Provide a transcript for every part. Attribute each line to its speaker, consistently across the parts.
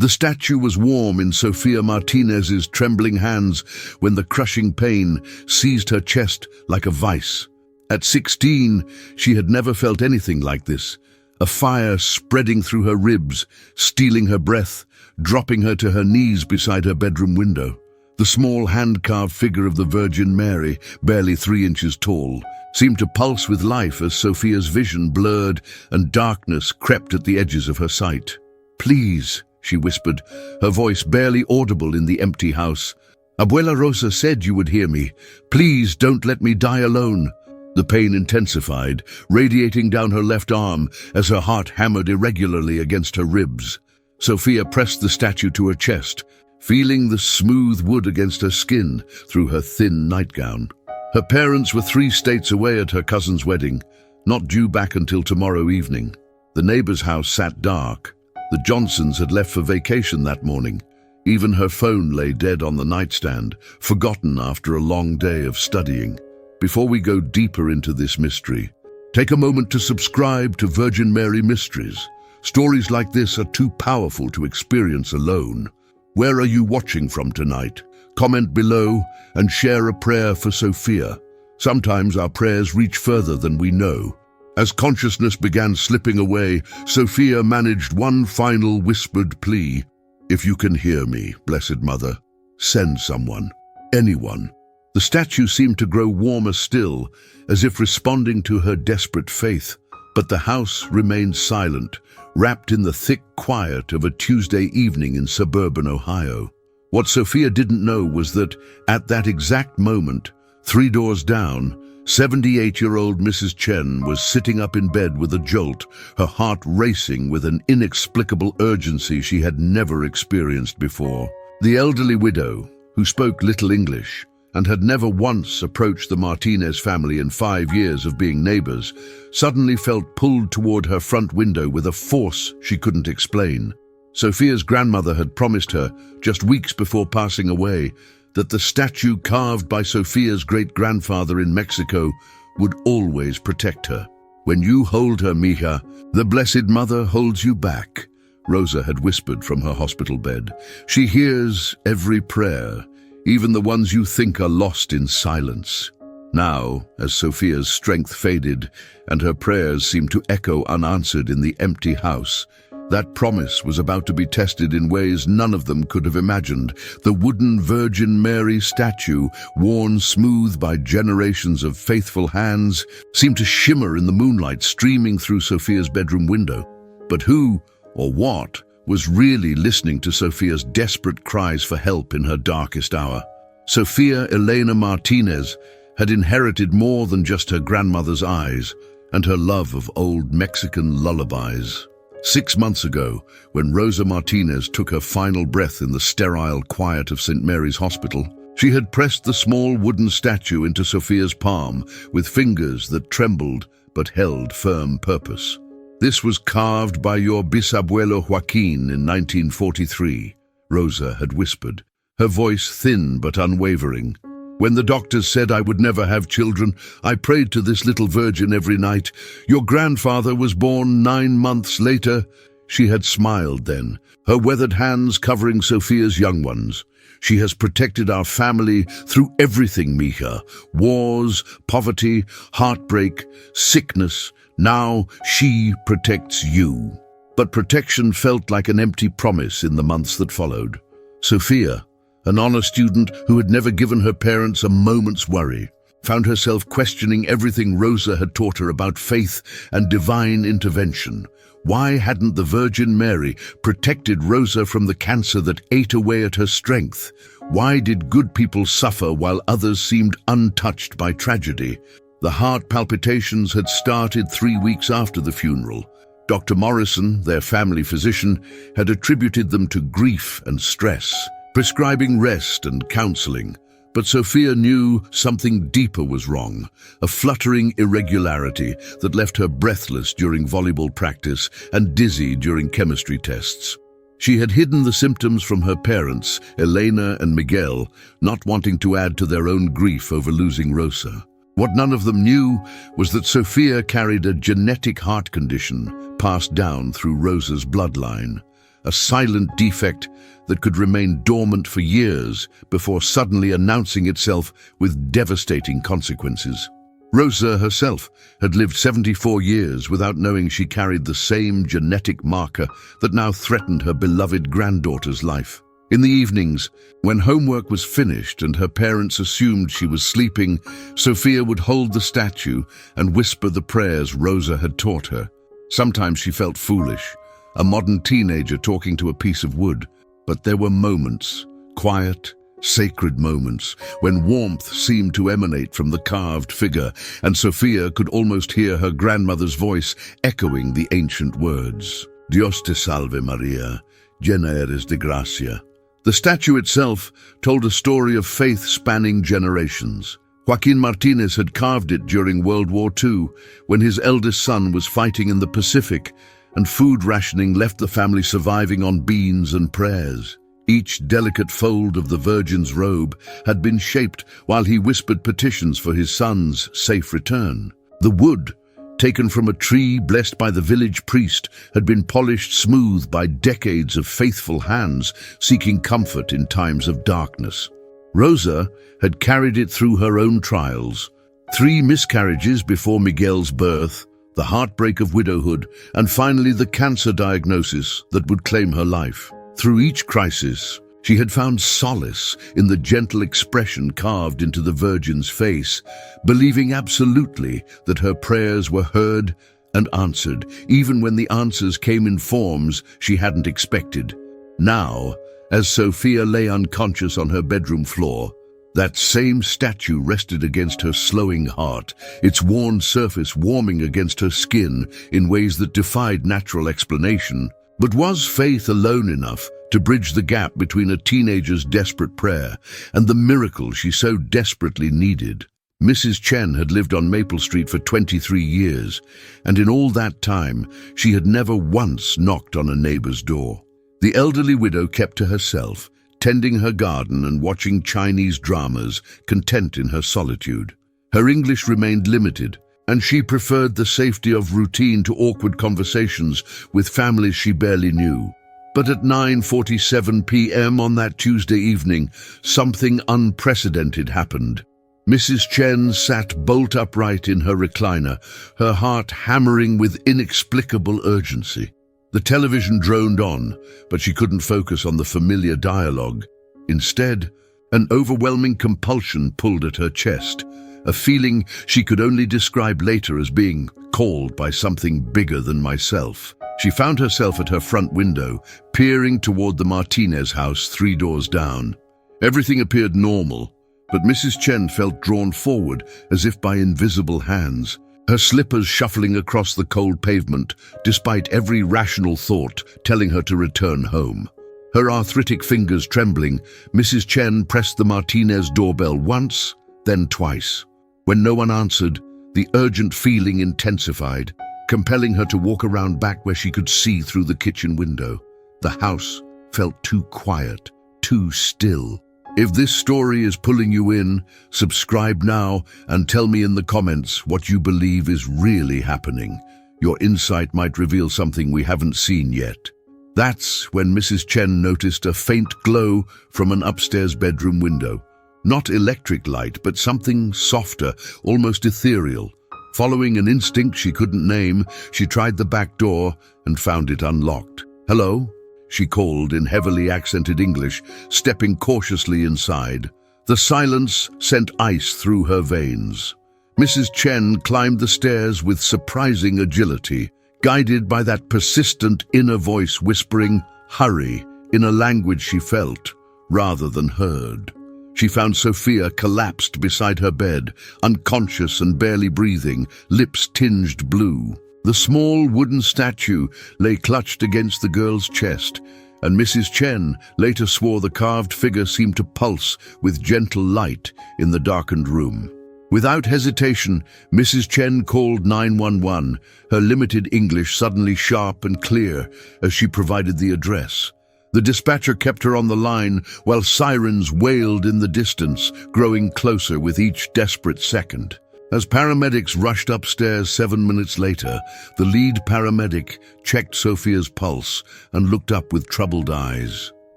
Speaker 1: The statue was warm in Sofia Martinez's trembling hands when the crushing pain seized her chest like a vice. At 16, she had never felt anything like this, a fire spreading through her ribs, stealing her breath, dropping her to her knees beside her bedroom window. The small hand-carved figure of the Virgin Mary, barely 3 inches tall, seemed to pulse with life as Sofia's vision blurred and darkness crept at the edges of her sight. "Please," she whispered, her voice barely audible in the empty house. "Abuela Rosa said you would hear me. Please don't let me die alone." The pain intensified, radiating down her left arm as her heart hammered irregularly against her ribs. Sofia pressed the statue to her chest, feeling the smooth wood against her skin through her thin nightgown. Her parents were 3 states away at her cousin's wedding, not due back until tomorrow evening. The neighbor's house sat dark. The Johnsons had left for vacation that morning. Even her phone lay dead on the nightstand, forgotten after a long day of studying. Before we go deeper into this mystery, take a moment to subscribe to Virgin Mary Mysteries. Stories like this are too powerful to experience alone. Where are you watching from tonight? Comment below and share a prayer for Sofia. Sometimes our prayers reach further than we know. As consciousness began slipping away, Sofia managed one final whispered plea. "If you can hear me, Blessed Mother, send someone, anyone." The statue seemed to grow warmer still, as if responding to her desperate faith. But the house remained silent, wrapped in the thick quiet of a Tuesday evening in suburban Ohio. What Sofia didn't know was that, at that exact moment, 3 doors down, 78-year-old Mrs. Chen was sitting up in bed with a jolt, her heart racing with an inexplicable urgency she had never experienced before. The elderly widow, who spoke little English, and had never once approached the Martinez family in 5 years of being neighbors, suddenly felt pulled toward her front window with a force she couldn't explain. Sofia's grandmother had promised her, just weeks before passing away, that the statue carved by Sofia's great-grandfather in Mexico would always protect her. "When you hold her, mija, the Blessed Mother holds you back," Rosa had whispered from her hospital bed. "She hears every prayer, even the ones you think are lost in silence." Now, as Sofia's strength faded and her prayers seemed to echo unanswered in the empty house, that promise was about to be tested in ways none of them could have imagined. The wooden Virgin Mary statue, worn smooth by generations of faithful hands, seemed to shimmer in the moonlight streaming through Sofia's bedroom window. But who, or what, was really listening to Sofia's desperate cries for help in her darkest hour? Sofia Elena Martinez had inherited more than just her grandmother's eyes and her love of old Mexican lullabies. 6 months ago, when Rosa Martinez took her final breath in the sterile quiet of St. Mary's Hospital, she had pressed the small wooden statue into Sofia's palm with fingers that trembled but held firm purpose. "This was carved by your bisabuelo Joaquin in 1943, Rosa had whispered, her voice thin but unwavering. "When the doctors said I would never have children, I prayed to this little virgin every night. Your grandfather was born 9 months later." She had smiled then, her weathered hands covering Sofia's young ones. "She has protected our family through everything, mija. Wars, poverty, heartbreak, sickness. Now she protects you." But protection felt like an empty promise in the months that followed. Sofia, an honor student who had never given her parents a moment's worry, found herself questioning everything Rosa had taught her about faith and divine intervention. Why hadn't the Virgin Mary protected Rosa from the cancer that ate away at her strength? Why did good people suffer while others seemed untouched by tragedy? The heart palpitations had started 3 weeks after the funeral. Dr. Morrison, their family physician, had attributed them to grief and stress, prescribing rest and counseling. But Sofia knew something deeper was wrong, a fluttering irregularity that left her breathless during volleyball practice and dizzy during chemistry tests. She had hidden the symptoms from her parents, Elena and Miguel, not wanting to add to their own grief over losing Rosa. What none of them knew was that Sofia carried a genetic heart condition passed down through Rosa's bloodline. a silent defect that could remain dormant for years before suddenly announcing itself with devastating consequences. Rosa herself had lived 74 years without knowing she carried the same genetic marker that now threatened her beloved granddaughter's life. In the evenings, when homework was finished and her parents assumed she was sleeping, Sophia would hold the statue and whisper the prayers Rosa had taught her. Sometimes she felt foolish, a modern teenager talking to a piece of wood, but there were moments, quiet, sacred moments, when warmth seemed to emanate from the carved figure, and Sophia could almost hear her grandmother's voice echoing the ancient words. Dios te salve Maria, llena eres de gracia. The statue itself told a story of faith spanning generations. Joaquin Martinez had carved it during World War II, when his eldest son was fighting in the Pacific, and food rationing left the family surviving on beans and prayers. Each delicate fold of the Virgin's robe had been shaped while he whispered petitions for his son's safe return. The wood, taken from a tree blessed by the village priest, had been polished smooth by decades of faithful hands seeking comfort in times of darkness. Rosa had carried it through her own trials: 3 miscarriages before Miguel's birth, the heartbreak of widowhood, and finally the cancer diagnosis that would claim her life. Through each crisis, she had found solace in the gentle expression carved into the Virgin's face, believing absolutely that her prayers were heard and answered, even when the answers came in forms she hadn't expected. Now, as Sophia lay unconscious on her bedroom floor, that same statue rested against her slowing heart, its worn surface warming against her skin in ways that defied natural explanation. But was faith alone enough to bridge the gap between a teenager's desperate prayer and the miracle she so desperately needed? Mrs. Chen had lived on Maple Street for 23 years, and in all that time, she had never once knocked on a neighbor's door. The elderly widow kept to herself, tending her garden and watching Chinese dramas, content in her solitude. Her English remained limited, and she preferred the safety of routine to awkward conversations with families she barely knew. But at 9:47 p.m. on that Tuesday evening, something unprecedented happened. Mrs. Chen sat bolt upright in her recliner, her heart hammering with inexplicable urgency. The television droned on, but she couldn't focus on the familiar dialogue. Instead, an overwhelming compulsion pulled at her chest, a feeling she could only describe later as being called by something bigger than myself. She found herself at her front window, peering toward the Martinez house 3 doors down. Everything appeared normal, but Mrs. Chen felt drawn forward as if by invisible hands, her slippers shuffling across the cold pavement, despite every rational thought telling her to return home. Her arthritic fingers trembling, Mrs. Chen pressed the Martinez doorbell once, then twice. When no one answered, the urgent feeling intensified, compelling her to walk around back where she could see through the kitchen window. The house felt too quiet, too still. If this story is pulling you in, subscribe now and tell me in the comments what you believe is really happening. Your insight might reveal something we haven't seen yet. That's when Mrs. Chen noticed a faint glow from an upstairs bedroom window. Not electric light, but something softer, almost ethereal. Following an instinct she couldn't name, she tried the back door and found it unlocked. "Hello?" she called in heavily accented English, stepping cautiously inside. The silence sent ice through her veins. Mrs. Chen climbed the stairs with surprising agility, guided by that persistent inner voice whispering, "Hurry," in a language she felt, rather than heard. She found Sophia collapsed beside her bed, unconscious and barely breathing, lips tinged blue. The small wooden statue lay clutched against the girl's chest, and Mrs. Chen later swore the carved figure seemed to pulse with gentle light in the darkened room. Without hesitation, Mrs. Chen called 911, her limited English suddenly sharp and clear as she provided the address. The dispatcher kept her on the line while sirens wailed in the distance, growing closer with each desperate second. As paramedics rushed upstairs 7 minutes later, the lead paramedic checked Sophia's pulse and looked up with troubled eyes.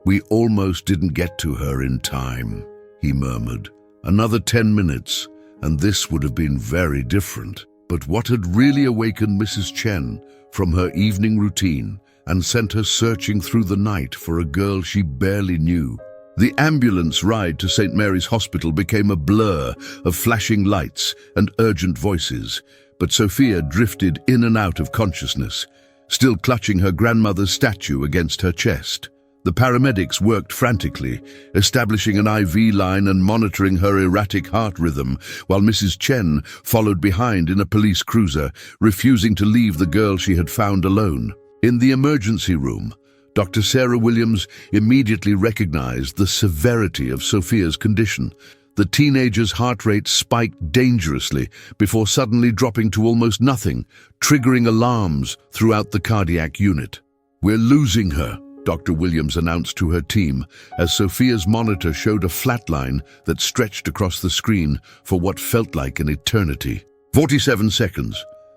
Speaker 1: "We almost didn't get to her in time," he murmured. "Another 10 minutes, and this would have been very different." But what had really awakened Mrs. Chen from her evening routine and sent her searching through the night for a girl she barely knew? The ambulance ride to St. Mary's Hospital became a blur of flashing lights and urgent voices, but Sophia drifted in and out of consciousness, still clutching her grandmother's statue against her chest. The paramedics worked frantically, establishing an IV line and monitoring her erratic heart rhythm, while Mrs. Chen followed behind in a police cruiser, refusing to leave the girl she had found alone. In the emergency room, Dr. Sarah Williams immediately recognized the severity of Sophia's condition. The teenager's heart rate spiked dangerously before suddenly dropping to almost nothing, triggering alarms throughout the cardiac unit. "We're losing her," Dr. Williams announced to her team, as Sophia's monitor showed a flat line that stretched across the screen for what felt like an eternity. 47 seconds.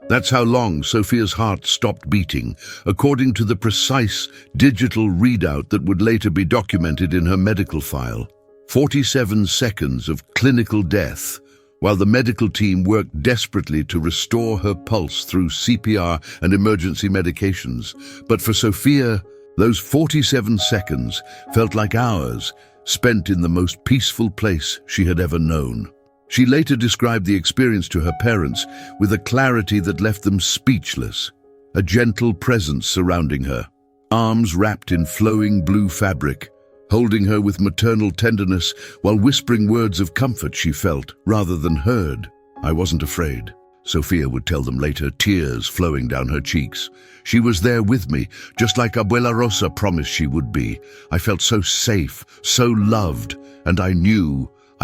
Speaker 1: That's how long Sophia's heart stopped beating, according to the precise digital readout that would later be documented in her medical file. 47 seconds of clinical death, while the medical team worked desperately to restore her pulse through CPR and emergency medications. But for Sophia, those 47 seconds felt like hours spent in the most peaceful place she had ever known. She later described the experience to her parents with a clarity that left them speechless, a gentle presence surrounding her, arms wrapped in flowing blue fabric, holding her with maternal tenderness while whispering words of comfort she felt rather than heard. "I wasn't afraid," Sophia would tell them later, tears flowing down her cheeks. "She was there with me, just like Abuela Rosa promised she would be. I felt so safe, so loved, and I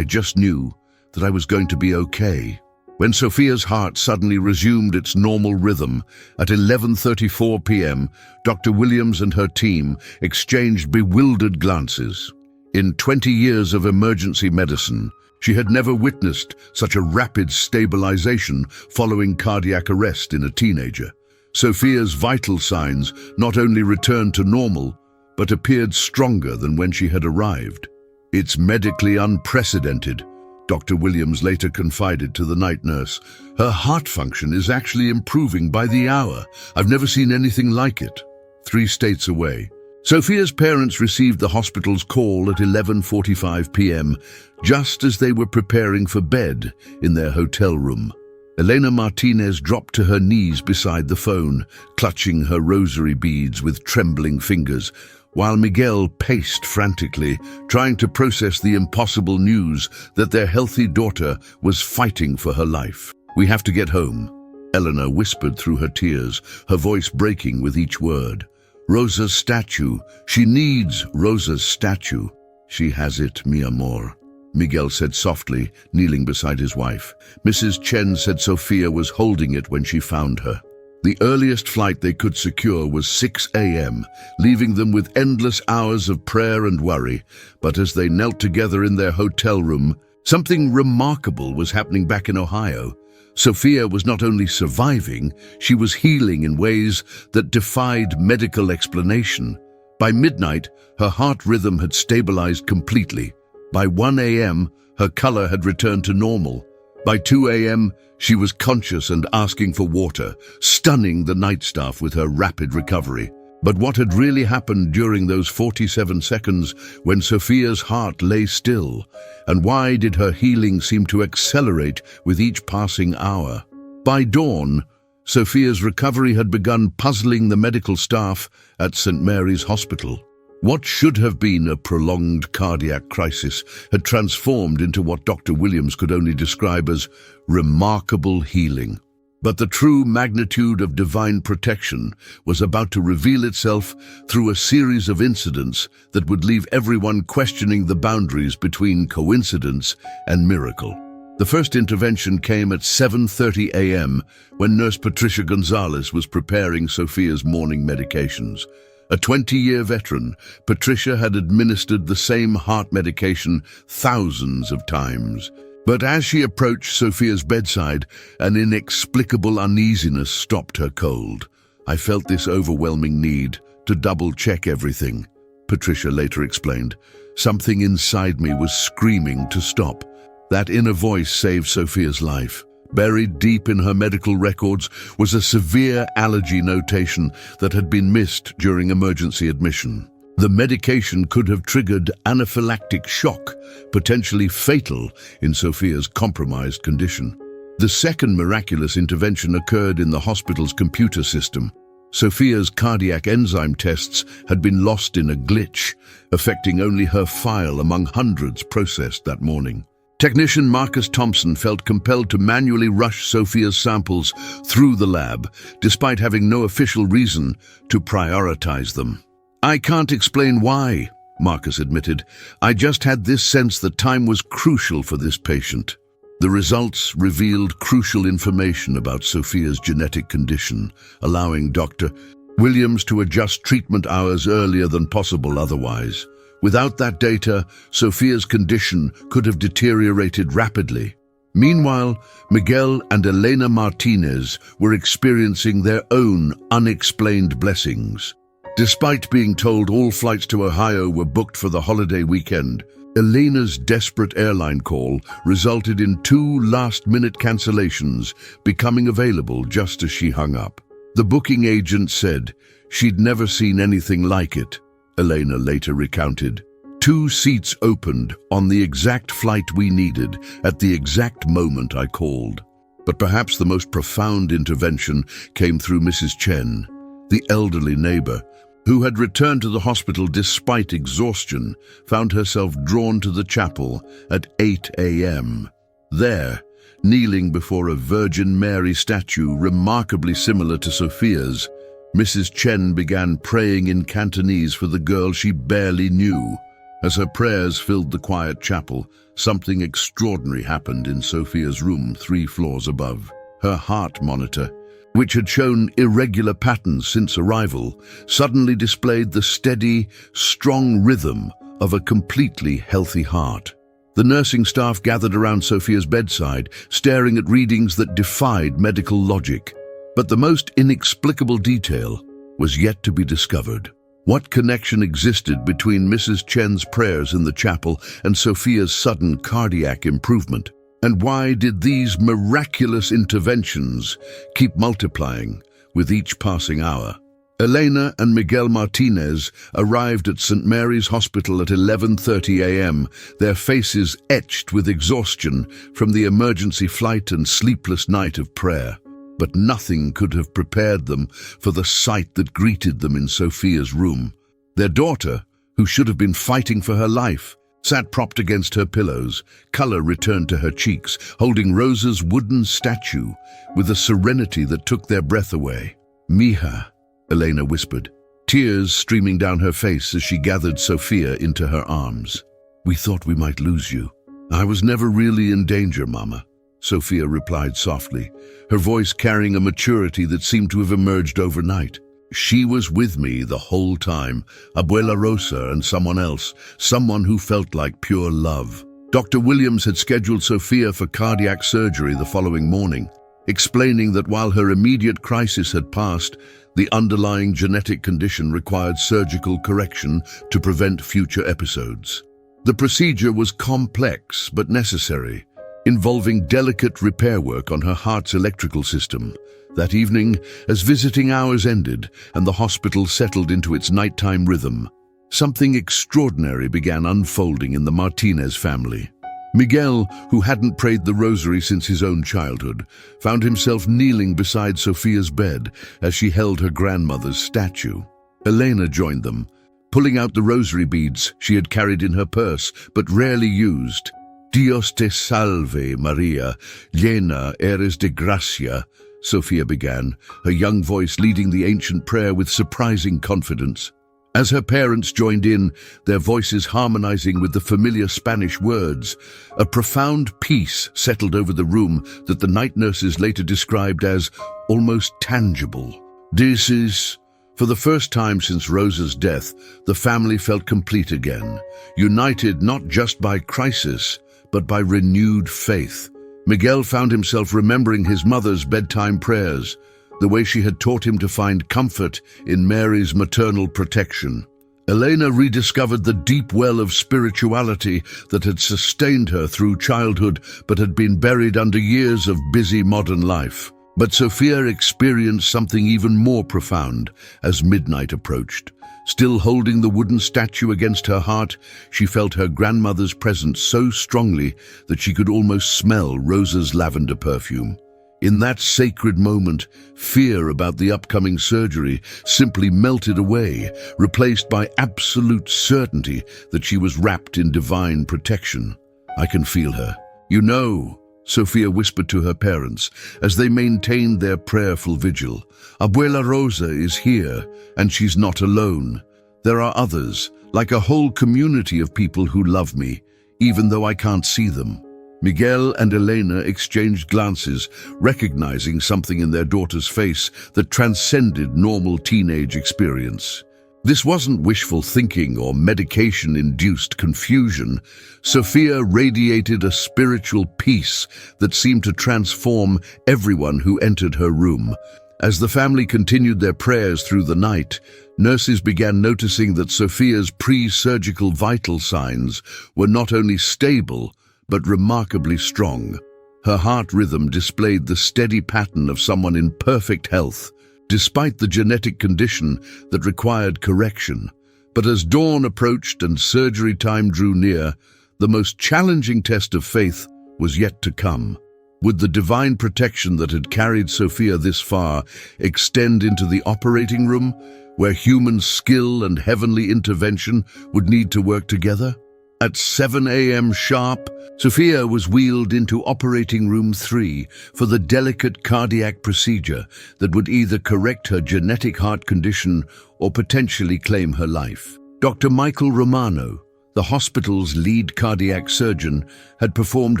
Speaker 1: just knew, that I was going to be okay." When Sophia's heart suddenly resumed its normal rhythm, at 11:34 p.m., Dr. Williams and her team exchanged bewildered glances. In 20 years of emergency medicine, she had never witnessed such a rapid stabilization following cardiac arrest in a teenager. Sophia's vital signs not only returned to normal, but appeared stronger than when she had arrived. "It's medically unprecedented," Dr. Williams later confided to the night nurse. "Her heart function is actually improving by the hour. I've never seen anything like it." 3 states away, Sophia's parents received the hospital's call at 11:45 p.m., just as they were preparing for bed in their hotel room. Elena Martinez dropped to her knees beside the phone, clutching her rosary beads with trembling fingers, while Miguel paced frantically, trying to process the impossible news that their healthy daughter was fighting for her life. "We have to get home," Eleanor whispered through her tears, her voice breaking with each word. "Rosa's statue. She needs Rosa's statue." "She has it, mi amor," Miguel said softly, kneeling beside his wife. Mrs. Chen said Sophia was holding it when she found her. The earliest flight they could secure was 6 a.m., leaving them with endless hours of prayer and worry. But as they knelt together in their hotel room, something remarkable was happening back in Ohio. Sophia was not only surviving, she was healing in ways that defied medical explanation. By midnight, her heart rhythm had stabilized completely. By 1 a.m., her color had returned to normal. By 2 a.m., she was conscious and asking for water, stunning the night staff with her rapid recovery. But what had really happened during those 47 seconds when Sophia's heart lay still? And why did her healing seem to accelerate with each passing hour? By dawn, Sophia's recovery had begun puzzling the medical staff at St. Mary's Hospital. What should have been a prolonged cardiac crisis had transformed into what Dr. Williams could only describe as remarkable healing. But the true magnitude of divine protection was about to reveal itself through a series of incidents that would leave everyone questioning the boundaries between coincidence and miracle. The first intervention came at 7:30 a.m. when Nurse Patricia Gonzalez was preparing Sophia's morning medications. A 20-year veteran, Patricia had administered the same heart medication thousands of times. But as she approached Sophia's bedside, an inexplicable uneasiness stopped her cold. I felt this overwhelming need to double-check everything, Patricia later explained. Something inside me was screaming to stop. That inner voice saved Sophia's life. Buried deep in her medical records was a severe allergy notation that had been missed during emergency admission. The medication could have triggered anaphylactic shock, potentially fatal in Sophia's compromised condition. The second miraculous intervention occurred in the hospital's computer system. Sophia's cardiac enzyme tests had been lost in a glitch, affecting only her file among hundreds processed that morning. Technician Marcus Thompson felt compelled to manually rush Sophia's samples through the lab, despite having no official reason to prioritize them. "I can't explain why," Marcus admitted. "I just had this sense that time was crucial for this patient." The results revealed crucial information about Sophia's genetic condition, allowing Dr. Williams to adjust treatment hours earlier than possible otherwise. Without that data, Sophia's condition could have deteriorated rapidly. Meanwhile, Miguel and Elena Martinez were experiencing their own unexplained blessings. Despite being told all flights to Ohio were booked for the holiday weekend, Elena's desperate airline call resulted in 2 last-minute cancellations becoming available just as she hung up. The booking agent said she'd never seen anything like it, Elena later recounted. 2 seats opened on the exact flight we needed at the exact moment I called. But perhaps the most profound intervention came through Mrs. Chen, the elderly neighbor, who had returned to the hospital despite exhaustion, found herself drawn to the chapel at 8 a.m. There, kneeling before a Virgin Mary statue remarkably similar to Sophia's, Mrs. Chen began praying in Cantonese for the girl she barely knew. As her prayers filled the quiet chapel, something extraordinary happened in Sophia's room 3 floors above. Her heart monitor, which had shown irregular patterns since arrival, suddenly displayed the steady, strong rhythm of a completely healthy heart. The nursing staff gathered around Sophia's bedside, staring at readings that defied medical logic. But the most inexplicable detail was yet to be discovered. What connection existed between Mrs. Chen's prayers in the chapel and Sophia's sudden cardiac improvement? And why did these miraculous interventions keep multiplying with each passing hour? Elena and Miguel Martinez arrived at St. Mary's Hospital at 11:30 a.m., their faces etched with exhaustion from the emergency flight and sleepless night of prayer. But nothing could have prepared them for the sight that greeted them in Sophia's room. Their daughter, who should have been fighting for her life, sat propped against her pillows, color returned to her cheeks, holding Rosa's wooden statue with a serenity that took their breath away. "Mija," Elena whispered, tears streaming down her face as she gathered Sophia into her arms. "We thought we might lose you." "I was never really in danger, Mama," Sophia replied softly, her voice carrying a maturity that seemed to have emerged overnight. "She was with me the whole time, Abuela Rosa and someone else, someone who felt like pure love." Dr. Williams had scheduled Sophia for cardiac surgery the following morning, explaining that while her immediate crisis had passed, the underlying genetic condition required surgical correction to prevent future episodes. The procedure was complex but necessary, involving delicate repair work on her heart's electrical system. That evening, as visiting hours ended and the hospital settled into its nighttime rhythm, something extraordinary began unfolding in the Martinez family. Miguel, who hadn't prayed the rosary since his own childhood, found himself kneeling beside Sophia's bed as she held her grandmother's statue. Elena joined them, pulling out the rosary beads she had carried in her purse but rarely used. "Dios te salve, Maria, llena eres de gracia," Sophia began, her young voice leading the ancient prayer with surprising confidence. As her parents joined in, their voices harmonizing with the familiar Spanish words, a profound peace settled over the room that the night nurses later described as almost tangible. This is, for the first time since Rosa's death, the family felt complete again, united not just by crisis, but by renewed faith. Miguel found himself remembering his mother's bedtime prayers, the way she had taught him to find comfort in Mary's maternal protection. Elena rediscovered the deep well of spirituality that had sustained her through childhood but had been buried under years of busy modern life. But Sophia experienced something even more profound as midnight approached. Still holding the wooden statue against her heart, she felt her grandmother's presence so strongly that she could almost smell Rosa's lavender perfume. In that sacred moment, fear about the upcoming surgery simply melted away, replaced by absolute certainty that she was wrapped in divine protection. "I can feel her. You know," Sophia whispered to her parents as they maintained their prayerful vigil. "Abuela Rosa is here, and she's not alone. There are others, like a whole community of people who love me, even though I can't see them." Miguel and Elena exchanged glances, recognizing something in their daughter's face that transcended normal teenage experience. This wasn't wishful thinking or medication-induced confusion. Sophia radiated a spiritual peace that seemed to transform everyone who entered her room. As the family continued their prayers through the night, nurses began noticing that Sophia's pre-surgical vital signs were not only stable, but remarkably strong. Her heart rhythm displayed the steady pattern of someone in perfect health, despite the genetic condition that required correction. But as dawn approached and surgery time drew near, the most challenging test of faith was yet to come. Would the divine protection that had carried Sophia this far extend into the operating room, where human skill and heavenly intervention would need to work together? At 7 a.m. sharp, Sophia was wheeled into operating room 3 for the delicate cardiac procedure that would either correct her genetic heart condition or potentially claim her life. Dr. Michael Romano, the hospital's lead cardiac surgeon, had performed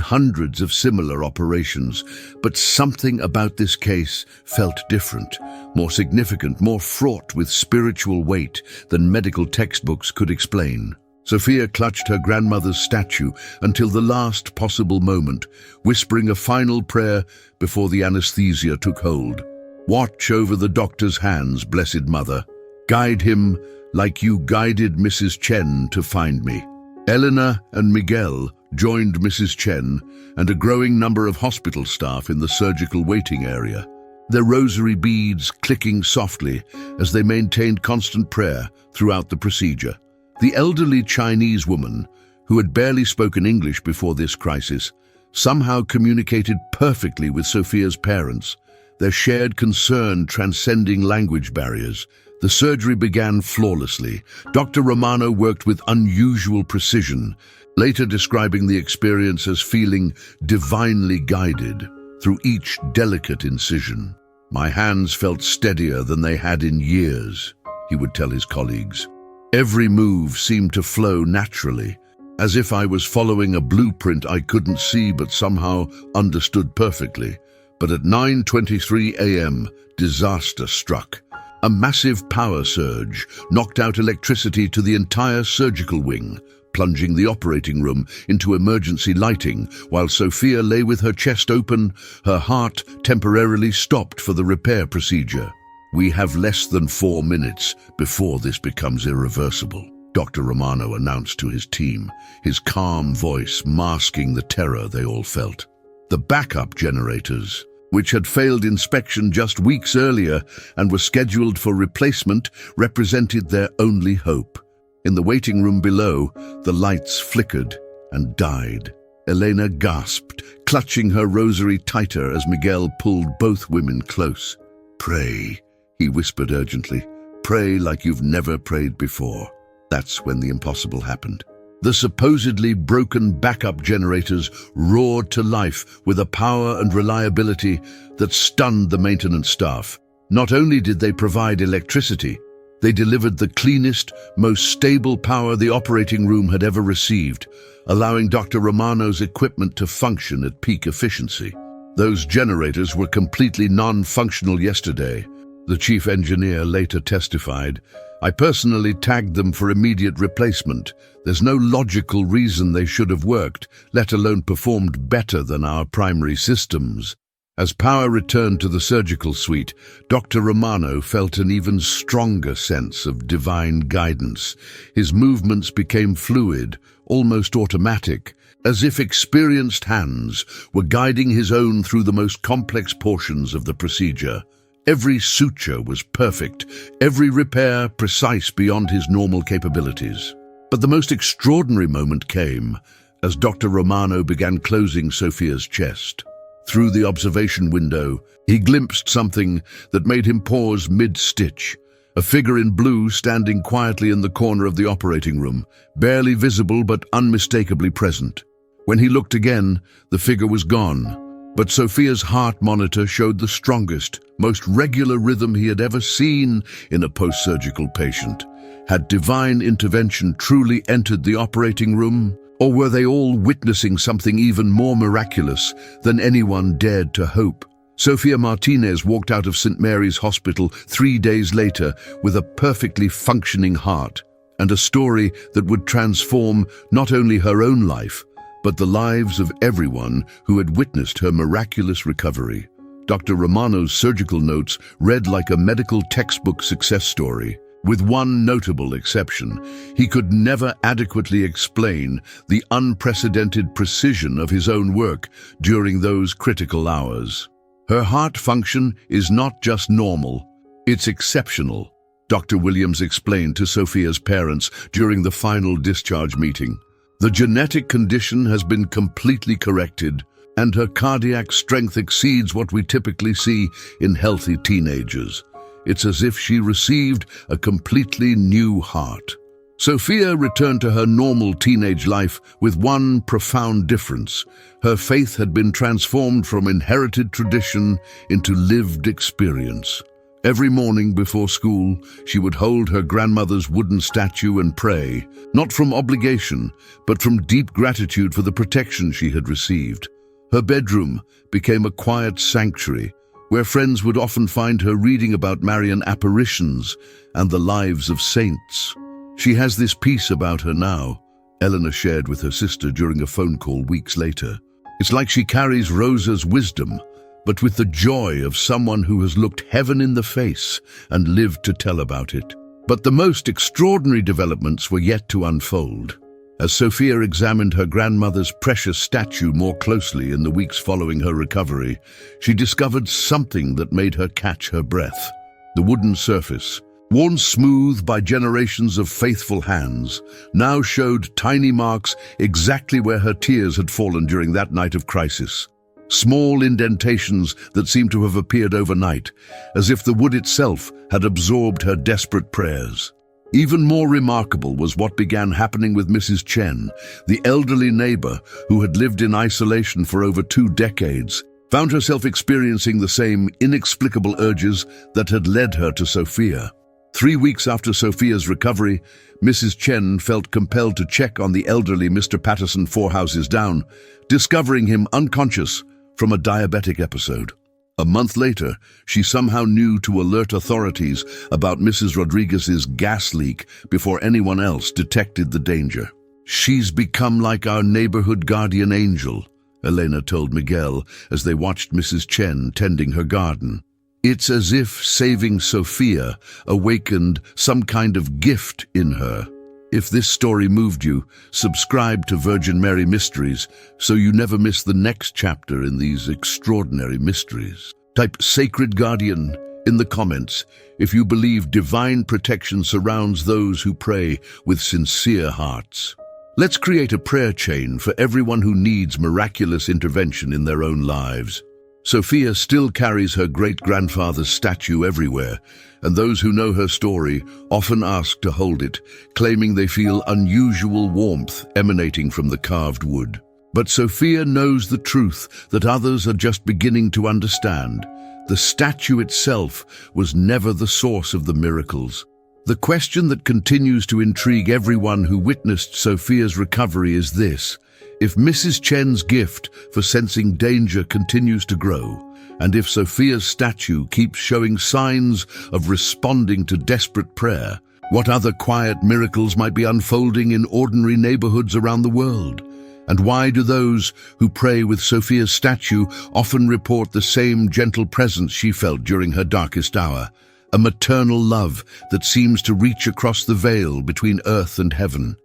Speaker 1: hundreds of similar operations, but something about this case felt different, more significant, more fraught with spiritual weight than medical textbooks could explain. Sophia clutched her grandmother's statue until the last possible moment, whispering a final prayer before the anesthesia took hold. "Watch over the doctor's hands, Blessed Mother. Guide him like you guided Mrs. Chen to find me." Elena and Miguel joined Mrs. Chen and a growing number of hospital staff in the surgical waiting area, their rosary beads clicking softly as they maintained constant prayer throughout the procedure. The elderly Chinese woman, who had barely spoken English before this crisis, somehow communicated perfectly with Sophia's parents, their shared concern transcending language barriers. The surgery began flawlessly. Dr. Romano worked with unusual precision, later describing the experience as feeling divinely guided through each delicate incision. "My hands felt steadier than they had in years," he would tell his colleagues. "Every move seemed to flow naturally, as if I was following a blueprint I couldn't see but somehow understood perfectly." But at 9:23 a.m., disaster struck. A massive power surge knocked out electricity to the entire surgical wing, plunging the operating room into emergency lighting. While Sophia lay with her chest open, her heart temporarily stopped for the repair procedure. "We have less than 4 minutes before this becomes irreversible," Dr. Romano announced to his team, his calm voice masking the terror they all felt. The backup generators, which had failed inspection just weeks earlier and were scheduled for replacement, represented their only hope. In the waiting room below, the lights flickered and died. Elena gasped, clutching her rosary tighter as Miguel pulled both women close. "Pray," he whispered urgently. "Pray like you've never prayed before." That's when the impossible happened. The supposedly broken backup generators roared to life with a power and reliability that stunned the maintenance staff. Not only did they provide electricity, they delivered the cleanest, most stable power the operating room had ever received, allowing Dr. Romano's equipment to function at peak efficiency. Those generators were completely non-functional yesterday, The chief engineer later testified, "I personally tagged them for immediate replacement. There's no logical reason they should have worked, let alone performed better than our primary systems." As power returned to the surgical suite, Dr. Romano felt an even stronger sense of divine guidance. His movements became fluid, almost automatic, as if experienced hands were guiding his own through the most complex portions of the procedure. Every suture was perfect, every repair precise beyond his normal capabilities. But the most extraordinary moment came as Dr. Romano began closing Sophia's chest. Through the observation window, he glimpsed something that made him pause mid-stitch. A figure in blue standing quietly in the corner of the operating room, barely visible but unmistakably present. When he looked again, the figure was gone, but Sophia's heart monitor showed the strongest, most regular rhythm he had ever seen in a post-surgical patient. Had divine intervention truly entered the operating room? Or were they all witnessing something even more miraculous than anyone dared to hope? Sofia Martinez walked out of St. Mary's Hospital 3 days later with a perfectly functioning heart and a story that would transform not only her own life, but the lives of everyone who had witnessed her miraculous recovery. Dr. Romano's surgical notes read like a medical textbook success story. With one notable exception, he could never adequately explain the unprecedented precision of his own work during those critical hours. Her heart function is not just normal, it's exceptional, Dr. Williams explained to Sophia's parents during the final discharge meeting. The genetic condition has been completely corrected, and her cardiac strength exceeds what we typically see in healthy teenagers. It's as if she received a completely new heart. Sophia returned to her normal teenage life with one profound difference. Her faith had been transformed from inherited tradition into lived experience. Every morning before school, she would hold her grandmother's wooden statue and pray, not from obligation, but from deep gratitude for the protection she had received. Her bedroom became a quiet sanctuary, where friends would often find her reading about Marian apparitions and the lives of saints. "She has this peace about her now," Eleanor shared with her sister during a phone call weeks later. "It's like she carries Rosa's wisdom, but with the joy of someone who has looked heaven in the face and lived to tell about it." But the most extraordinary developments were yet to unfold. As Sophia examined her grandmother's precious statue more closely in the weeks following her recovery, she discovered something that made her catch her breath. The wooden surface, worn smooth by generations of faithful hands, now showed tiny marks exactly where her tears had fallen during that night of crisis. Small indentations that seemed to have appeared overnight, as if the wood itself had absorbed her desperate prayers. Even more remarkable was what began happening with Mrs. Chen, the elderly neighbor who had lived in isolation for over 2 decades, found herself experiencing the same inexplicable urges that had led her to Sophia. 3 weeks after Sophia's recovery, Mrs. Chen felt compelled to check on the elderly Mr. Patterson 4 houses down, discovering him unconscious from a diabetic episode. A month later, she somehow knew to alert authorities about Mrs. Rodriguez's gas leak before anyone else detected the danger. "She's become like our neighborhood guardian angel," Elena told Miguel as they watched Mrs. Chen tending her garden. "It's as if saving Sophia awakened some kind of gift in her." If this story moved you, subscribe to Virgin Mary Mysteries so you never miss the next chapter in these extraordinary mysteries. Type Sacred Guardian in the comments if you believe divine protection surrounds those who pray with sincere hearts. Let's create a prayer chain for everyone who needs miraculous intervention in their own lives. Sophia still carries her great-grandfather's statue everywhere, and those who know her story often ask to hold it, claiming they feel unusual warmth emanating from the carved wood. But Sophia knows the truth that others are just beginning to understand. The statue itself was never the source of the miracles. The question that continues to intrigue everyone who witnessed Sophia's recovery is this: If Mrs. Chen's gift for sensing danger continues to grow, and if Sophia's statue keeps showing signs of responding to desperate prayer, what other quiet miracles might be unfolding in ordinary neighborhoods around the world? And why do those who pray with Sophia's statue often report the same gentle presence she felt during her darkest hour? A maternal love that seems to reach across the veil between earth and heaven.